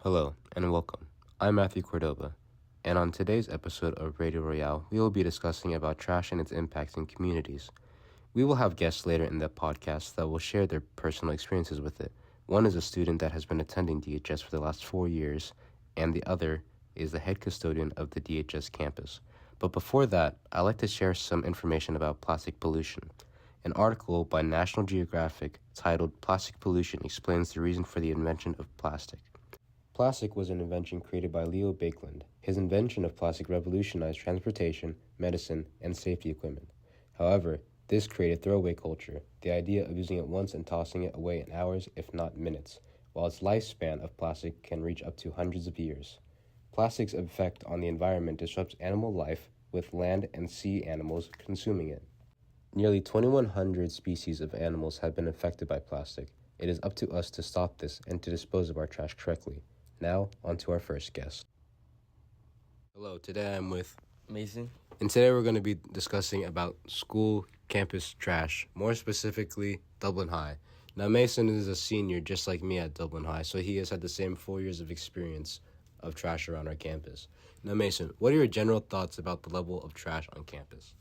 Hello and welcome. I'm Matthew Cordova, and on today's episode of Radio Royale, we will be discussing about trash and its impacts in communities. We will have guests later in the podcast that will share their personal experiences with it. One is a student that has been attending DHS for the last 4 years, and the other is the head custodian of the DHS campus. But before that, I'd like to share some information about plastic pollution. An article by National Geographic titled Plastic Pollution explains the reason for the invention of plastic. Plastic was an invention created by Leo Baekeland. His invention of plastic revolutionized transportation, medicine, and safety equipment. However, this created throwaway culture, the idea of using it once and tossing it away in hours, if not minutes, while its lifespan of plastic can reach up to hundreds of years. Plastic's effect on the environment disrupts animal life, with land and sea animals consuming it. Nearly 2,100 species of animals have been affected by plastic. It is up to us to stop this and to dispose of our trash correctly. Now, on to our first guest. Hello, today I'm with Mason. And today we're going to be discussing about school campus trash, more specifically Dublin High. Now Mason is a senior just like me at Dublin High, so he has had the same 4 years of experience of trash around our campus. Now Mason, what are your general thoughts about the level of trash on campus?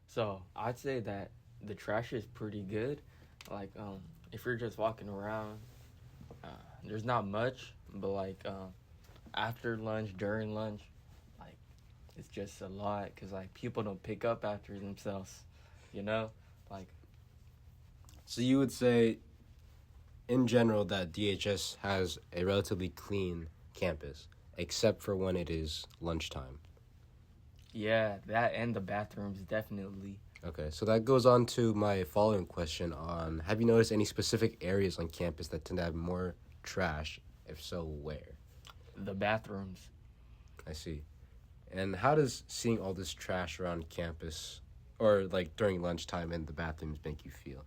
So I'd say that the trash is pretty good. Like if you're just walking around, there's not much, but after lunch, during lunch, it's just a lot because people don't pick up after themselves, you know? So you would say, in general, that DHS has a relatively clean campus, except for when it is lunchtime. Yeah, that and the bathrooms, definitely. Okay, so that goes on to my following question on, have you noticed any specific areas on campus that tend to have more trash? If so, where? The bathrooms. I see. And how does seeing all this trash around campus, or during lunchtime in the bathrooms, make you feel?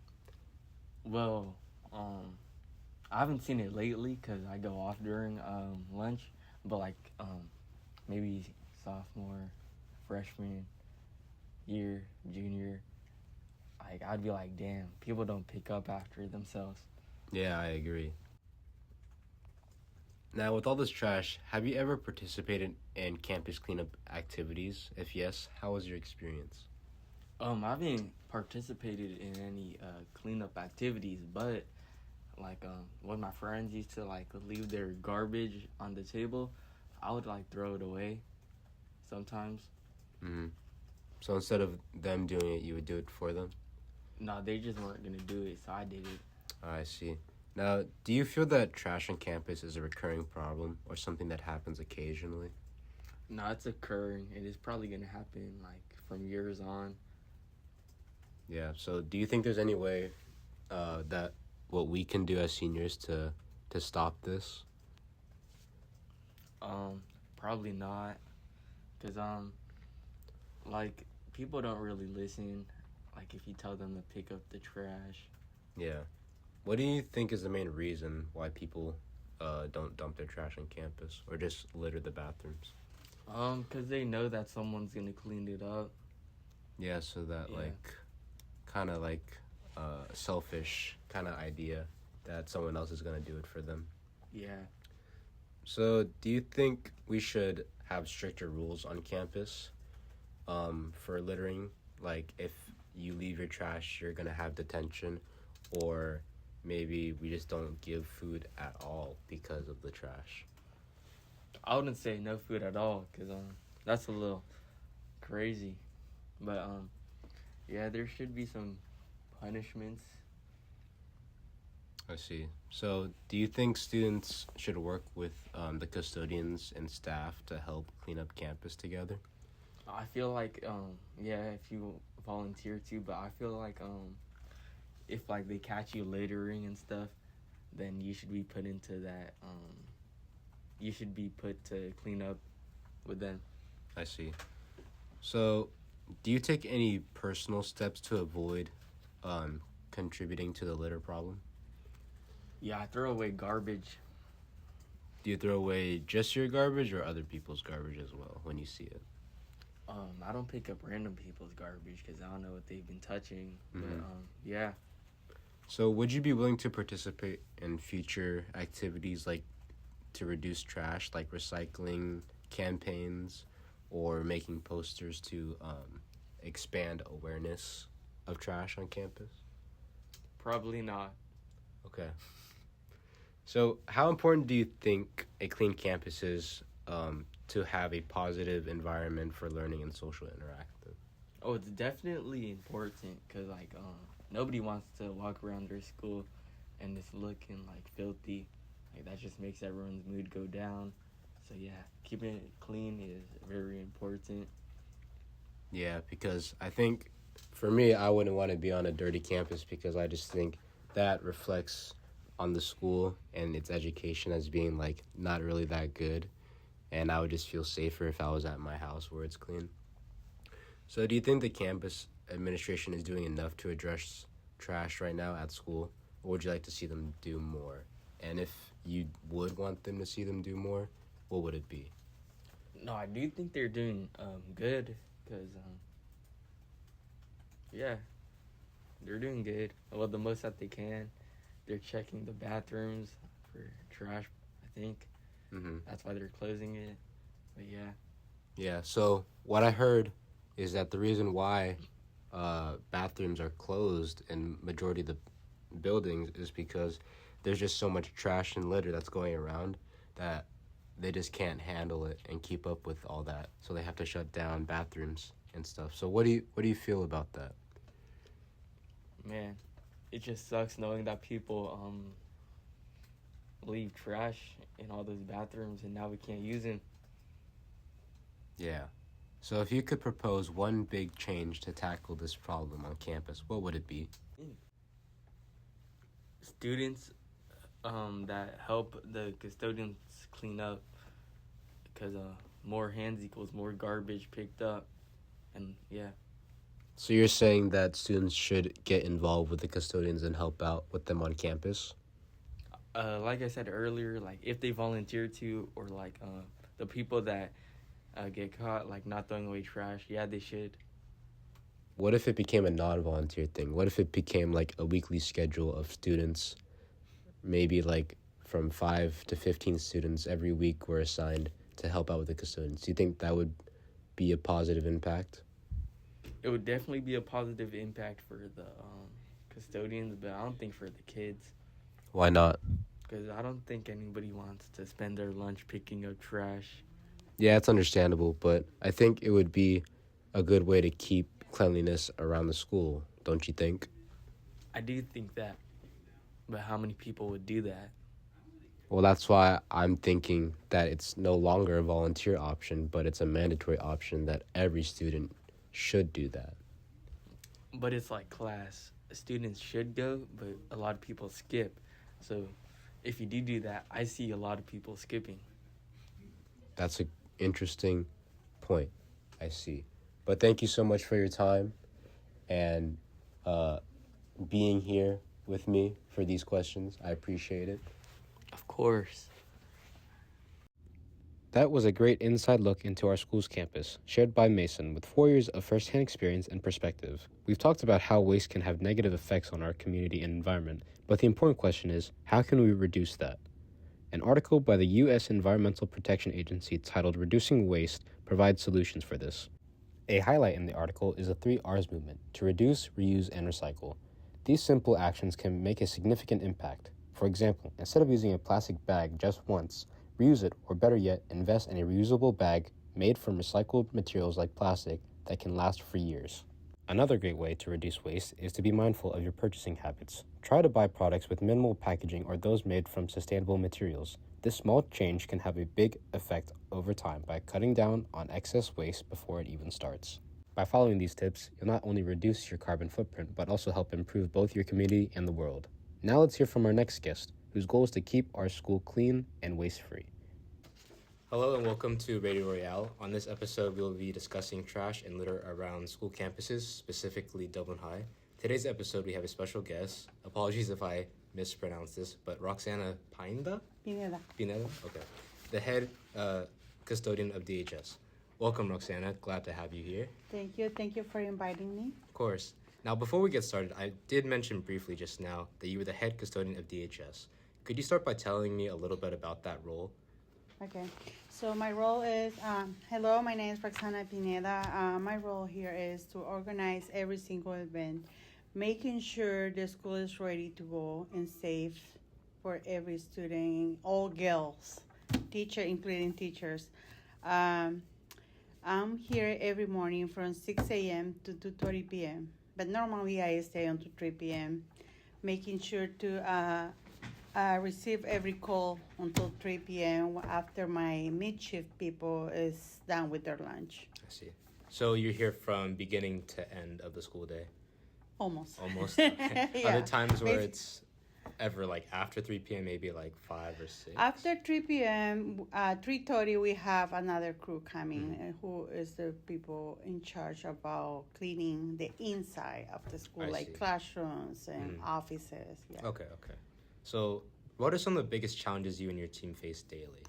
Well, I haven't seen it lately because I go off during lunch, but maybe sophomore, freshman year, junior, I'd be like, damn, people don't pick up after themselves. Yeah, I agree. Now, with all this trash, have you ever participated in campus cleanup activities? If yes, how was your experience? I haven't participated in any cleanup activities, but when my friends used to leave their garbage on the table, I would throw it away sometimes. Mm-hmm. So instead of them doing it, you would do it for them? No, they just weren't gonna do it, so I did it. I see. Now, do you feel that trash on campus is a recurring problem or something that happens occasionally? No, it's occurring. It is probably gonna happen from years on. Yeah. So, do you think there's any way that what we can do as seniors to stop this? Probably not, cause people don't really listen. If you tell them to pick up the trash. Yeah. What do you think is the main reason why people don't dump their trash on campus or just litter the bathrooms? Cause they know that someone's gonna clean it up. Yeah, so that kind of selfish kind of idea that someone else is gonna do it for them. Yeah. So, do you think we should have stricter rules on campus for littering? If you leave your trash, you're gonna have detention, or maybe we just don't give food at all because of the trash. I wouldn't say no food at all, cause that's a little crazy, but yeah, there should be some punishments. I see. So, do you think students should work with the custodians and staff to help clean up campus together? I feel yeah, if you volunteer to, but I feel if they catch you littering and stuff, then you should be put into that. You should be put to clean up with them. I see. So, do you take any personal steps to avoid contributing to the litter problem? Yeah, I throw away garbage. Do you throw away just your garbage or other people's garbage as well when you see it? I don't pick up random people's garbage because I don't know what they've been touching. Mm-hmm. But yeah. So would you be willing to participate in future activities like to reduce trash, like recycling campaigns or making posters to expand awareness of trash on campus? Probably not. Okay. So, how important do you think a clean campus is to have a positive environment for learning and social interaction? Oh, it's definitely important because nobody wants to walk around their school and it's looking like filthy. Like that just makes everyone's mood go down. So yeah, keeping it clean is very important. Yeah, because I think for me, I wouldn't want to be on a dirty campus because I just think that reflects on the school and its education as being like not really that good. And I would just feel safer if I was at my house where it's clean. So do you think the campus administration is doing enough to address trash right now at school? Or would you like to see them do more? And if you would want them to see them do more, what would it be? No, I do think they're doing good because yeah, they're doing good. Well, the most that they can. They're checking the bathrooms for trash, I think. Mm-hmm. That's why they're closing it. But yeah. Yeah, so what I heard is that the reason why bathrooms are closed in majority of the buildings is because there's just so much trash and litter that's going around that they just can't handle it and keep up with all that. So they have to shut down bathrooms and stuff. So what do you feel about that? Man, it just sucks knowing that people leave trash in all those bathrooms and now we can't use them. Yeah. So if you could propose one big change to tackle this problem on campus, what would it be? Students that help the custodians clean up because more hands equals more garbage picked up. And yeah. So you're saying that students should get involved with the custodians and help out with them on campus? Like I said earlier, like if they volunteer to, or like the people that get caught like not throwing away trash, yeah, they should. What if it became a non-volunteer thing? What if it became like a weekly schedule of students, maybe like from 5 to 15 students every week were assigned to help out with the custodians? Do you think that would be a positive impact? It would definitely be a positive impact for the custodians, but I don't think for the kids. Why not? Because I don't think anybody wants to spend their lunch picking up trash. Yeah, it's understandable, but I think it would be a good way to keep cleanliness around the school, don't you think? I do think that, but how many people would do that? Well, that's why I'm thinking that it's no longer a volunteer option, but it's a mandatory option that every student should do that. But it's like class. Students should go, but a lot of people skip. So if you do that, I see a lot of people skipping. That's an interesting point. I see. But thank you so much for your time and being here with me for these questions. I appreciate it. Of course. That was a great inside look into our school's campus, shared by Mason with 4 years of firsthand experience and perspective. We've talked about how waste can have negative effects on our community and environment, but the important question is, how can we reduce that? An article by the U.S. Environmental Protection Agency titled Reducing Waste provides solutions for this. A highlight in the article is the 3 R's movement, to reduce, reuse, and recycle. These simple actions can make a significant impact. For example, instead of using a plastic bag just once, reuse it, or better yet, invest in a reusable bag made from recycled materials like plastic that can last for years. Another great way to reduce waste is to be mindful of your purchasing habits. Try to buy products with minimal packaging or those made from sustainable materials. This small change can have a big effect over time by cutting down on excess waste before it even starts. By following these tips, you'll not only reduce your carbon footprint, but also help improve both your community and the world. Now let's hear from our next guest, whose goal is to keep our school clean and waste-free. Hello and welcome to Radio Royale. On this episode, we will be discussing trash and litter around school campuses, specifically Dublin High. Today's episode, we have a special guest. Apologies if I mispronounced this, but Roxana Pineda? Pineda. Okay. The head custodian of DHS. Welcome, Roxana. Glad to have you here. Thank you. Thank you for inviting me. Of course. Now, before we get started, I did mention briefly just now that you were the head custodian of DHS. Could you start by telling me a little bit about that role? Okay. So my role is, hello, my name is Roxana Pineda. My role here is to organize every single event, making sure the school is ready to go and safe for every student, all girls, teacher, including teachers. Um, I'm here every morning from 6 a.m. to 2:30 p.m. But normally I stay until 3 p.m., making sure to receive every call until 3 p.m. after my mid-shift people is done with their lunch. I see. So you're here from beginning to end of the school day? Almost. Almost? Okay. Yeah. Are there times where Basi- it's ever like after 3 p.m., maybe like 5 or 6? After 3 p.m., 3:30, we have another crew coming, who is the people in charge about cleaning the inside of the school, I like see. classrooms and offices. Yeah. Okay. So what are some of the biggest challenges you and your team face daily?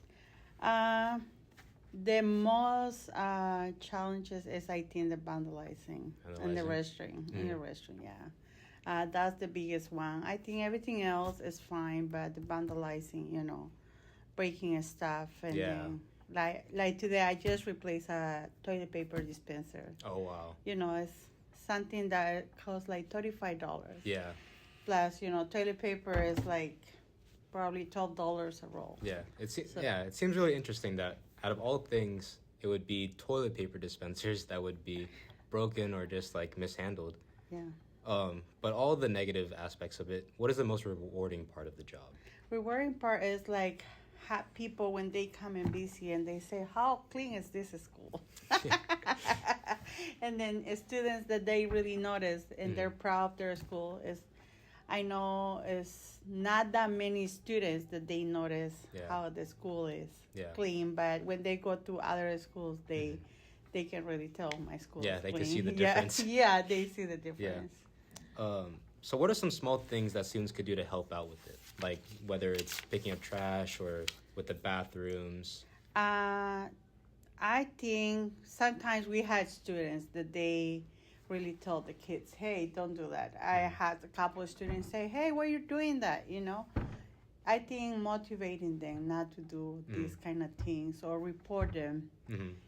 The most challenges is, I think, the vandalizing in the restroom. In the restroom, yeah. That's the biggest one. I think everything else is fine, but the vandalizing, breaking stuff, and then, like today, I just replaced a toilet paper dispenser. Oh, wow. It's something that costs like $35. Yeah. Plus, toilet paper is like probably $12 a roll. Yeah. It seems really interesting that out of all things, it would be toilet paper dispensers that would be broken or just like mishandled. Yeah. But all the negative aspects of it, what is the most rewarding part of the job? Rewarding part is like have people when they come and visit and they say, how clean is this school? And then students that they really notice and they're proud of their school is, I know it's not that many students that they notice how the school is clean, but when they go to other schools, they can really tell my school is they clean. can see the difference. Yeah, they see the difference. So what are some small things that students could do to help out with it? Like whether it's picking up trash or with the bathrooms? I think sometimes we had students that they really told the kids, hey, don't do that. I had a couple of students say, hey, why are you doing that? I think motivating them not to do these kind of things or report them.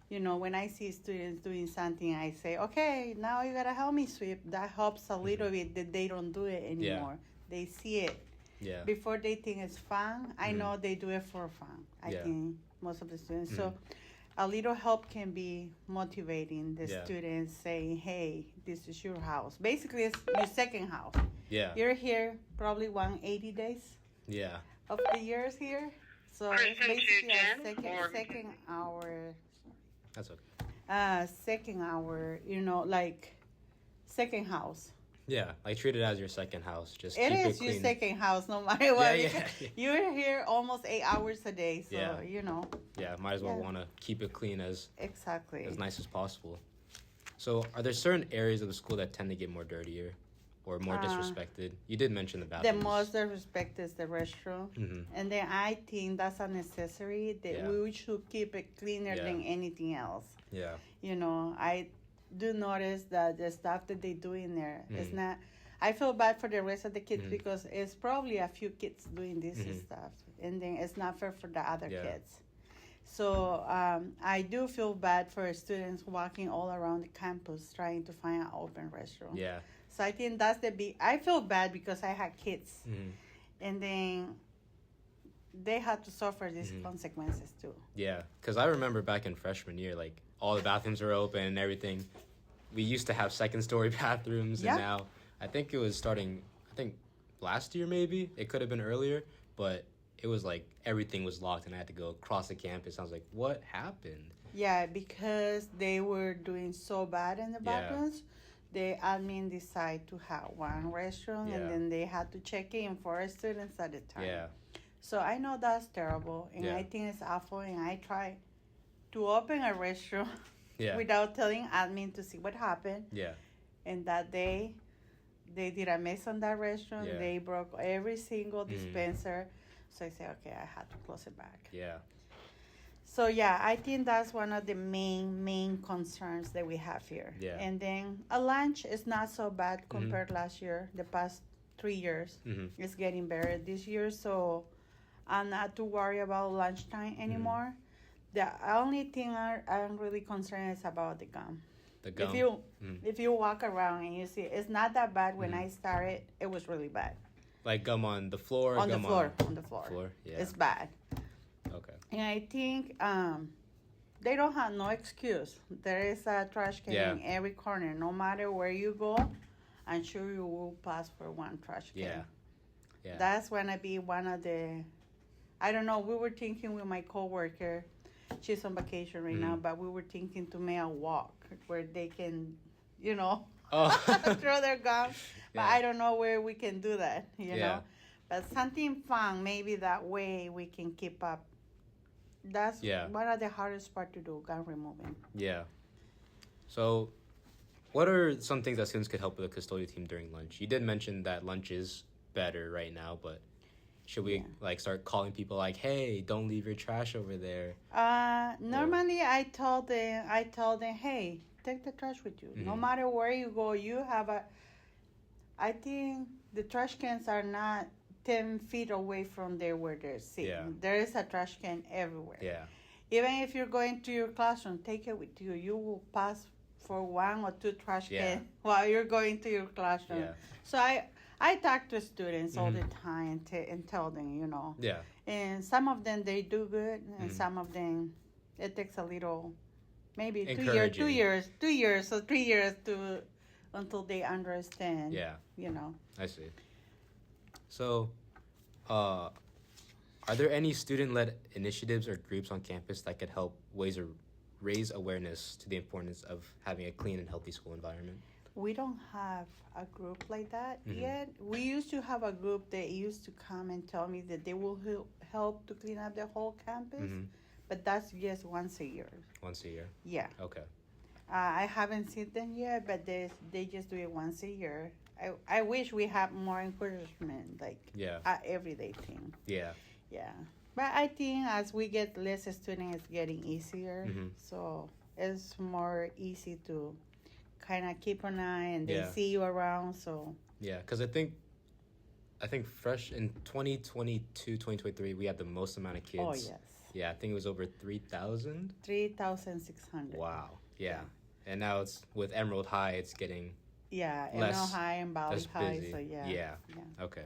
When I see students doing something, I say, okay, now you got to help me sweep. That helps a little bit that they don't do it anymore. They see it. Before they think it's fun, I know they do it for fun. I think most of the students. So a little help can be motivating the students, saying, hey, this is your house. Basically, it's your second house. You're here probably 180 days of the years here. So it's basically a second hour. That's okay. Second hour, like second house. Yeah, like treat it as your second house. Just It keep is it clean. your second house, no matter what. Yeah. You're here almost 8 hours a day, so Yeah, might as well want to keep it clean as nice as possible. So, are there certain areas of the school that tend to get more dirtier or more disrespected? You did mention the bathrooms. The most disrespect is the restroom, and then I think that's a necessary that we should keep it cleaner than anything else. Yeah. I do notice that the stuff that they do in there is not. I feel bad for the rest of the kids because it's probably a few kids doing this stuff, and then it's not fair for the other kids. So I do feel bad for students walking all around the campus trying to find an open restroom. Yeah. So I think that's the big. I feel bad because I had kids, and then they had to suffer these consequences too. Yeah, because I remember back in freshman year, like all the bathrooms were open and everything. We used to have second-story bathrooms, and now I think it was starting. I think last year maybe it could have been earlier, but it was like everything was locked, and I had to go across the campus. I was like, "What happened?" Yeah, because they were doing so bad in the bathrooms. The admin decided to have one restroom, and then they had to check in 4 students at a time. Yeah. So I know that's terrible, and I think it's awful, and I try to open a restroom without telling admin to see what happened. Yeah. And that day, they did a mess on that restroom. Yeah. They broke every single dispenser. So I said, okay, I had to close it back. Yeah. So yeah, I think that's one of the main concerns that we have here. Yeah. And then a lunch is not so bad compared last year. The past 3 years, it's getting better this year. So and not to worry about lunchtime anymore. The only thing I'm really concerned is about the gum. The gum. If you walk around and you see, it's not that bad. When I started, it was really bad. Like gum on the floor? On the gum floor. On the floor. Floor? Yeah. It's bad. Okay. And I think they don't have no excuse. There is a trash can in every corner. No matter where you go, I'm sure you will pass for one trash can. Yeah. Yeah. That's gonna be one of the. I don't know. We were thinking with my coworker. She's on vacation right now, but we were thinking to make a walk where they can, throw their gum. But I don't know where we can do that, you know. But something fun, maybe that way we can keep up. That's one of the hardest part to do, gum removing. Yeah. So, what are some things that students could help with the custodial team during lunch? You did mention that lunch is better right now, but should we start calling people like, hey, don't leave your trash over there? Normally I told them, hey, take the trash with you. No matter where you go, you have I think the trash cans are not 10 feet away from there where they're sitting. Yeah. There is a trash can everywhere. Yeah. Even if you're going to your classroom, take it with you. You will pass for 1 or 2 trash cans while you're going to your classroom. Yeah. So I talk to students all the time and tell them, Yeah. And some of them, they do good, and some of them, it takes a little, maybe 2 years, or 3 years until they understand. Yeah. I see. So, are there any student-led initiatives or groups on campus that could help raise awareness to the importance of having a clean and healthy school environment? We don't have a group like that yet. We used to have a group that used to come and tell me that they will help to clean up the whole campus, but that's just once a year. Once a year? Yeah. Okay. I haven't seen them yet, but they just do it once a year. I wish we had more encouragement, like everyday thing. Yeah. Yeah. But I think as we get less students, it's getting easier. So it's more easy to kind of keep an eye and they see you around. So yeah, because I think fresh in 2022, 2023, we had the most amount of kids. Oh, yes. Yeah, I think it was over 3,000. 3,600. Wow. Yeah. And now it's with Emerald High, it's getting Emerald High and Valley High. Busy. So Yeah. Okay.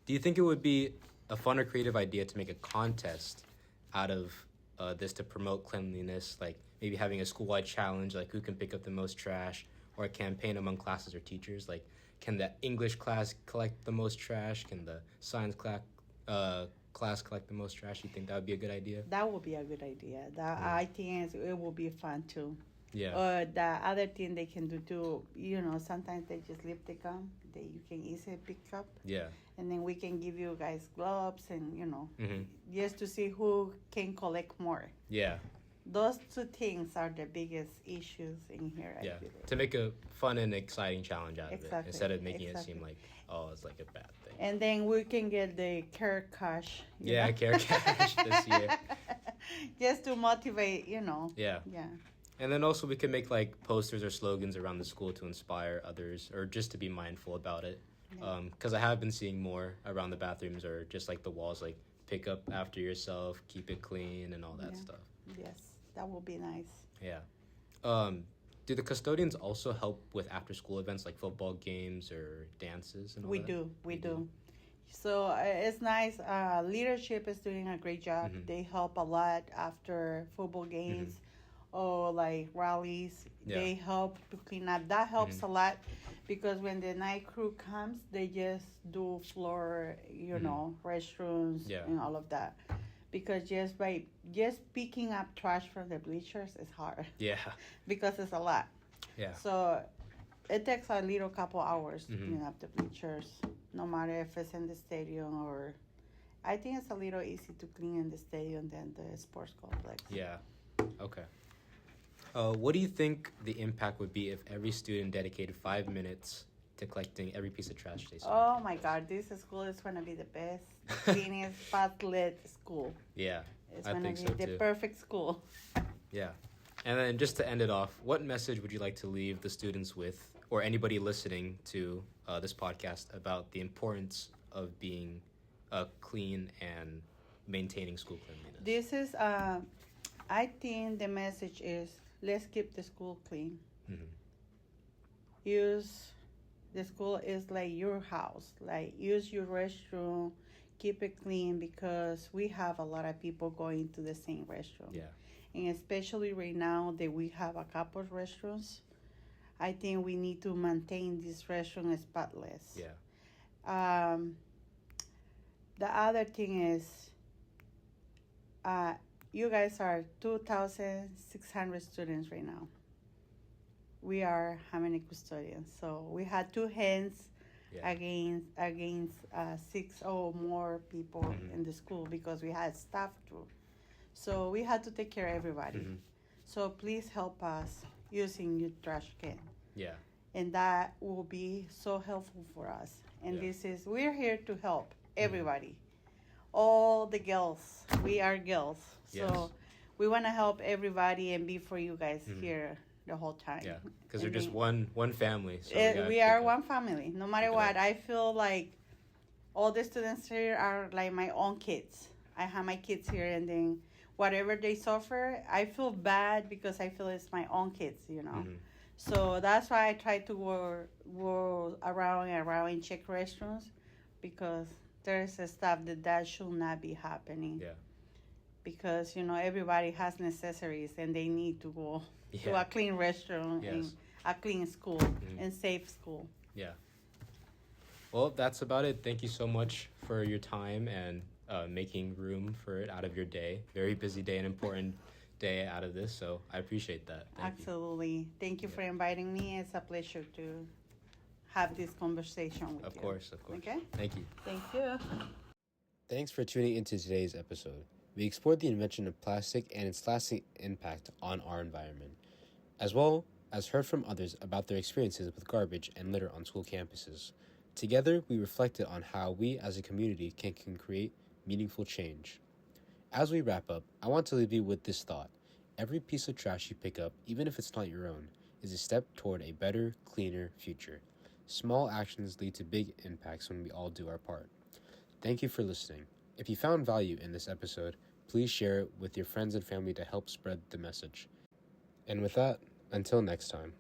Do you think it would be a fun or creative idea to make a contest out of this to promote cleanliness, like maybe having a school-wide challenge, like who can pick up the most trash, or a campaign among classes or teachers, like can the English class collect the most trash? Can the science class collect the most trash? You think that would be a good idea? That would be a good idea. I think it will be fun too. Yeah. Or the other thing they can do too, sometimes they just leave the gum that you can easily pick up. Yeah. And then we can give you guys gloves and, just to see who can collect more. Yeah. Those 2 things are the biggest issues in here. Yeah. To make a fun and exciting challenge out of it, Exactly. instead of making it seem like, oh, it's like a bad thing. And then we can get the care cash. Care cash this year. Just to motivate, Yeah. Yeah. And then also we can make like posters or slogans around the school to inspire others, or just to be mindful about it. Because I have been seeing more around the bathrooms, or just like the walls, like pick up after yourself, keep it clean, and all that stuff. Yes, that would be nice. Yeah. Do the custodians also help with after-school events like football games or dances and all that? We do. So it's nice. Leadership is doing a great job. They help a lot after football games or like rallies. They help to clean up. That helps a lot because when the night crew comes, they just do floor, restrooms and all of that. Because just picking up trash from the bleachers is hard. Yeah. Because it's a lot. Yeah. So it takes a little couple hours to clean up the bleachers, no matter if it's in the stadium or. I think it's a little easy to clean in the stadium than the sports complex. Yeah. Okay. What do you think the impact would be if every student dedicated 5 minutes to collecting every piece of trash they see? Oh my God, this school is going to be the best, cleanest, fast-lit school. Yeah, it's I think so too. It's going to be the perfect school. Yeah. And then just to end it off, what message would you like to leave the students with, or anybody listening to this podcast, about the importance of clean and maintaining school cleanliness? This is, I think the message is let's keep the school clean. Mhm. Use the school is like your house. Like use your restroom, keep it clean because we have a lot of people going to the same restroom. Yeah. And especially right now that we have a couple of restrooms, I think we need to maintain this restroom spotless. Yeah. The other thing is, you guys are 2,600 students right now. We are how many custodians? So we had two hands Yeah. against 6 or more people Mhm. in the school because we had staff too. So we had to take care of everybody. Mhm. So please help us using your trash can. Yeah. And that will be so helpful for us. And Yeah. we're here to help everybody. All the girls, we are girls. So Yes. we want to help everybody and be for you guys Mhm. here the whole time. Yeah. Because And they're just then- one family. So we are one family. No matter pick it what, up. I feel like all the students here are like my own kids. I have my kids here, and then whatever they suffer, I feel bad because I feel it's my own kids, you know. Mhm. So that's why I try to go around and around and check restrooms because there's a stuff that should not be happening. Yeah. Because, you know, everybody has necessities and they need to go to Yeah. a clean restroom Yes. and a clean school Mhm. and safe school. Yeah. Well, that's about it. Thank you so much for your time and making room for it out of your day. Very busy day, an important day out of this. So I appreciate that. Thank you. Absolutely. Thank you Yeah. for inviting me. It's a pleasure to have this conversation with Of you. course, of course. Okay? Thank you. Thank you. Thanks for tuning into today's episode. We explored the invention of plastic and its lasting impact on our environment, as well as heard from others about their experiences with garbage and litter on school campuses. Together, we reflected on how we as a community can create meaningful change. As we wrap up, I want to leave you with this thought. Every piece of trash you pick up, even if it's not your own, is a step toward a better, cleaner future. Small actions lead to big impacts when we all do our part. Thank you for listening. If you found value in this episode, please share it with your friends and family to help spread the message. And with that, until next time.